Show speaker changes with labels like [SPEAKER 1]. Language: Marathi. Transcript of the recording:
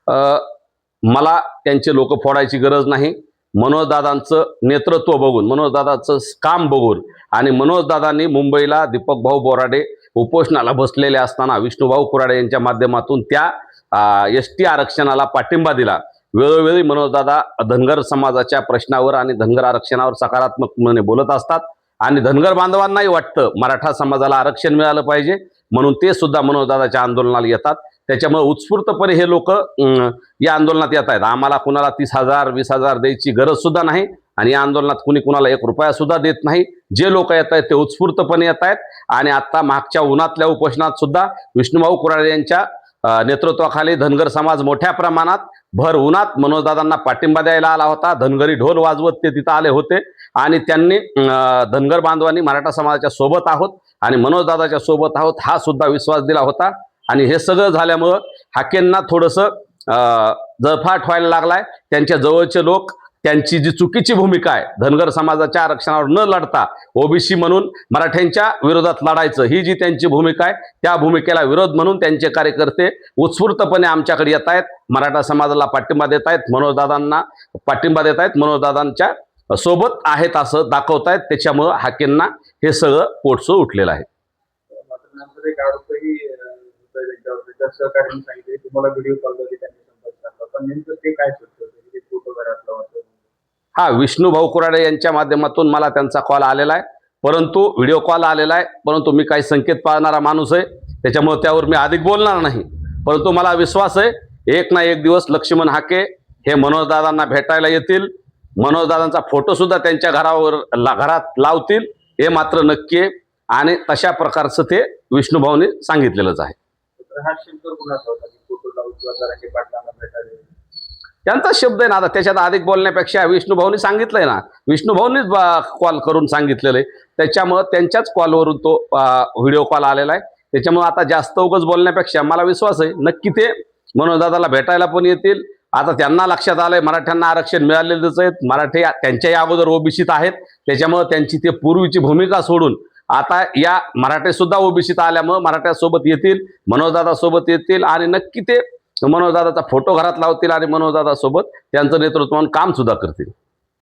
[SPEAKER 1] मला त्यांचे लोक फोडायची गरज नाही। मनोजदादांचं नेतृत्व बघून, मनोजदादांचं काम बघून आणि मनोजदादांनी मुंबईला दीपक भाऊ बोराडे उपोषणाला बसलेले असताना विष्णुभाऊ कुराडे यांच्या माध्यमातून त्या एसटी आरक्षणाला पाठिंबा दिला। वेळोवेळी मनोजदादा धनगर समाजाच्या प्रश्नावर आणि धनगर आरक्षणावर सकारात्मकपणे बोलत असतात आणि धनगर बांधवांनाही वाटतं मराठा समाजाला आरक्षण मिळालं पाहिजे, म्हणून ते सुद्धा मनोजदादाच्या आंदोलनाला येतात। त्याच्यामुळे उत्स्फूर्तपणे हे लोक या आंदोलनात येत आहेत। आम्हाला कुणाला 30,000 20,000 द्यायची गरज सुद्धा नाही आणि या आंदोलनात कुणी कुणाला 1 रुपया सुद्धा देत नाही। जे लोक येत आहेत ते उत्स्फूर्तपणे येत आहेत आणि आता मागच्या उन्हातल्या उपोषणात सुद्धा विष्णुभाऊ कुराडे यांच्या नेतृत्वाखाली धनगर समाज मोठ्या प्रमाणात भर उन्हात मनोजदादांना पाठिंबा द्यायला आला होता। धनगरी ढोल वाजवत ते तिथं आले होते आणि त्यांनी धनगर बांधवांनी मराठा समाजाच्या सोबत आहोत आणि मनोजदादाच्या सोबत आहोत हा सुद्धा विश्वास दिला होता। आणि हे सगळं झाल्यामुळं हाकेंना थोडंसं जळफाट व्हायला लागलाय। त्यांच्या जवळचे लोक त्यांची जी चुकीची भूमिका आहे, धनगर समाजाच्या आरक्षणावर न लढता ओबीसी म्हणून मराठ्यांच्या विरोधात लढायचं, ही जी त्यांची भूमिका आहे त्या भूमिकेला विरोध म्हणून त्यांचे कार्यकर्ते उत्स्फूर्तपणे आमच्याकडे येत आहेत, मराठा समाजाला पाठिंबा देत आहेत, मनोजदादांना पाठिंबा देत आहेत, मनोजदादांच्या सोबत आहेत असं दाखवत आहेत। त्याच्यामुळं हाकेंना हे सगळं पोटसं उठलेलं आहे।
[SPEAKER 2] सहकार्याने सांगितले तुम्हाला व्हिडिओ कॉलद्वारे त्यांनी संपर्क साधला, पण नेमकं ते काय सुचलं की फोटो घरातला होता?
[SPEAKER 1] हा, विष्णुभाऊ कुराडे यांच्या माध्यमातून मला त्यांचा कॉल आलेला आहे, परंतु व्हिडिओ कॉल आलेला आहे, परंतु मी काही संकेत पाळणारा माणूस आहे त्याच्यामुळे त्यावर मी अधिक बोलणार नाही। परंतु मला विश्वास आहे एक ना एक दिवस लक्ष्मण हाके हे मनोजदादांना भेटायला येतील, मनोजदादांचा फोटो सुद्धा त्यांच्या घरात लावतील हे मात्र नक्की आहे आणि तशा प्रकारचं ते विष्णुभाऊने सांगितलेलंच आहे। त्यांचा शब्द आहे ना, आता त्याच्यात अधिक बोलण्यापेक्षा विष्णुभाऊनी सांगितलंय ना, विष्णुभाऊनीच कॉल करून सांगितलेलं आहे, त्याच्यामुळे त्यांच्याच कॉलवरून तो व्हिडिओ कॉल आलेला आहे। त्याच्यामुळे आता जास्त उगाच बोलण्यापेक्षा मला विश्वास आहे नक्की ते मनोजदादाला भेटायला पण येतील। आता त्यांना लक्षात आलंय मराठ्यांना आरक्षण मिळालेलंच आहे, मराठी त्यांच्याही अगोदर ओबीसीत आहेत, त्याच्यामुळे त्यांची ते पूर्वीची भूमिका सोडून आता या मराठे सुद्धा ओबीसीत आल्यामुळे मराठ्यासोबत येतील, मनोजदादा सोबत येतील आणि नक्की ते मनोजदादाचा फोटो घरात लावतील आणि मनोजदादा सोबत त्यांचं नेतृत्व काम सुद्धा करतील।